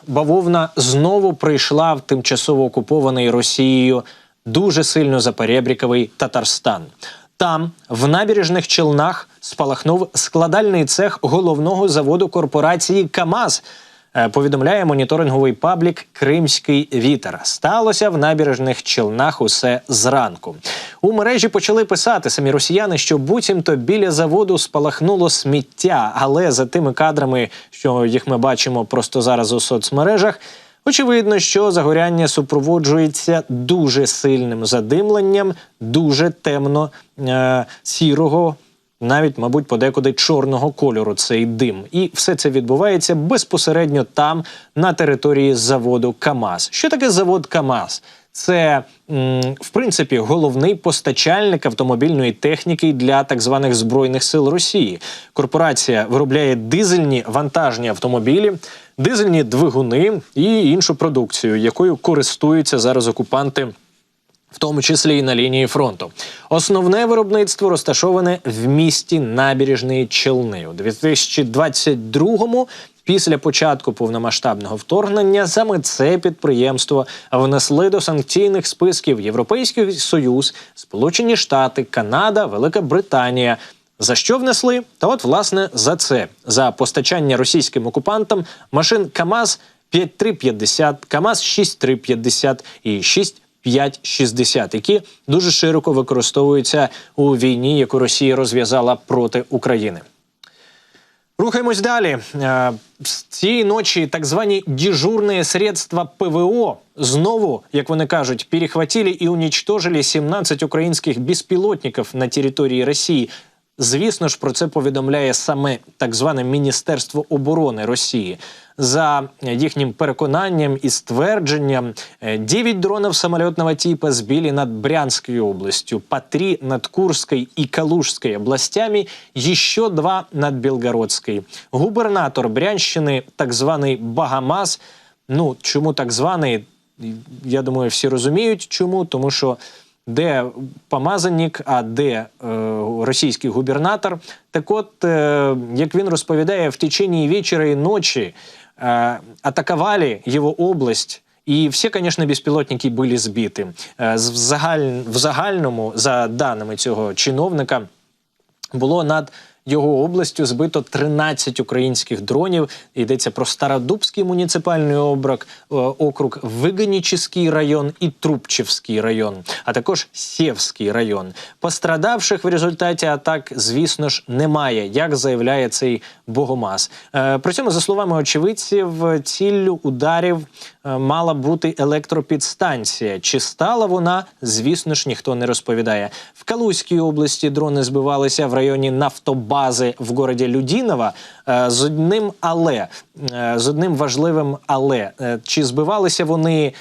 бавовна знову прийшла в тимчасово окупований Росією дуже сильно запорєбріковий Татарстан. Там, в Набережних Челнах, спалахнув складальний цех головного заводу корпорації КАМАЗ. Повідомляє моніторинговий паблік «Кримський вітер». Сталося в Набережних Челнах усе зранку. У мережі почали писати самі росіяни, що буцімто біля заводу спалахнуло сміття. Але за тими кадрами, що їх ми бачимо просто зараз у соцмережах, очевидно, що загоряння супроводжується дуже сильним задимленням, дуже темно-сірого, навіть, мабуть, подекуди чорного кольору цей дим. І все це відбувається безпосередньо там, на території заводу КАМАЗ. Що таке завод КАМАЗ? Це, в принципі, головний постачальник автомобільної техніки для так званих Збройних сил Росії. Корпорація виробляє дизельні вантажні автомобілі, дизельні двигуни і іншу продукцію, якою користуються зараз окупанти, в тому числі і на лінії фронту. Основне виробництво розташоване в місті Набережні Челни. У 2022-му, після початку повномасштабного вторгнення, саме це підприємство внесли до санкційних списків Європейський Союз, Сполучені Штати, Канада, Велика Британія. За що внесли? Та от, власне, за це. За постачання російським окупантам машин КАМАЗ 5350, КАМАЗ 6350 і 6560, які дуже широко використовуються у війні, яку Росія розв'язала проти України. Рухаємось далі. Цієї ночі так звані дежурні средства ПВО знову, як вони кажуть, перехватили і уничтожили 17 українських безпілотників на території Росії. Звісно ж, про це повідомляє саме так зване Міністерство оборони Росії. За їхнім переконанням і ствердженням, 9 дронов самолетного типа сбили над Брянской областью, по 3 над Курской и Калужской областями, еще 2 над Белгородской. Губернатор Брянщини, так званий Багамаз, ну, чому так званий, я думаю, всі розуміють чому, тому що де помазанник, а де російський губернатор. Так от, як він розповідає, в течение вечера и ночи атаковали его область, і всі, звісно, безпілотники були збиті. В загальному, за даними цього чиновника, було над його областю збито 13 українських дронів. Йдеться про Стародубський муніципальний округ, Вигонічівський район і Трубчевський район, а також Сєвський район. Пострадавших в результаті атак, звісно ж, немає, як заявляє цей Богомаз. При цьому, за словами очевидців, ціллю ударів мала бути електропідстанція. Чи стала вона, звісно ж, ніхто не розповідає. В Калузькій області дрони збивалися в районі нафтобази в городі Людіново з одним важливим але. Чи збивалися вони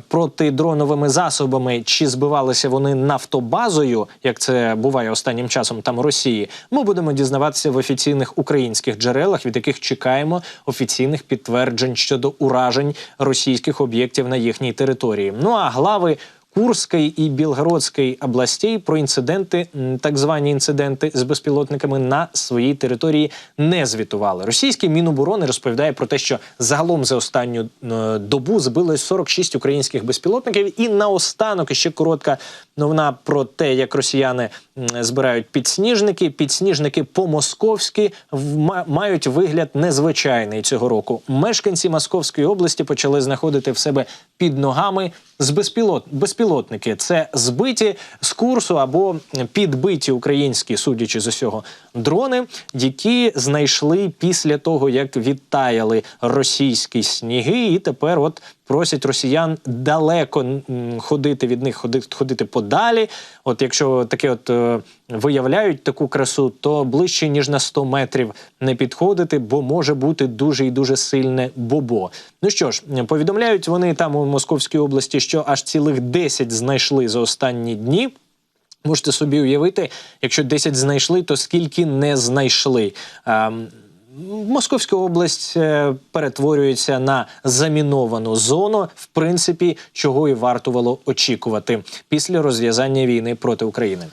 протидроновими засобами, чи збивалися вони нафтобазою, як це буває останнім часом там у Росії, ми будемо дізнаватися в офіційних українських джерелах, від яких чекаємо офіційних підтверджень щодо уражень російських об'єктів на їхній території. Ну а глави Курської і Білгородської областей про інциденти, так звані інциденти з безпілотниками на своїй території не звітували. Російський Міноборони розповідає про те, що загалом за останню добу збили 46 українських безпілотників. І наостанок ще коротка новина про те, як росіяни збирають підсніжники. Підсніжники по-московськи мають вигляд незвичайний цього року. Мешканці Московської області почали знаходити в себе під ногами безпілотники. Це збиті з курсу або підбиті українські, судячи з усього, дрони, які знайшли після того, як відтаяли російські сніги, і тепер от просять росіян далеко ходити від них, ходити подалі. От якщо таке от виявляють таку красу, то ближче, ніж на 100 метрів не підходити, бо може бути дуже і дуже сильне бобо. Ну що ж, повідомляють вони там у Московській області, що аж цілих 10 знайшли за останні дні. Можете собі уявити, якщо 10 знайшли, то скільки не знайшли. Московська область перетворюється на заміновану зону, в принципі, чого і вартувало очікувати після розв'язання війни проти України.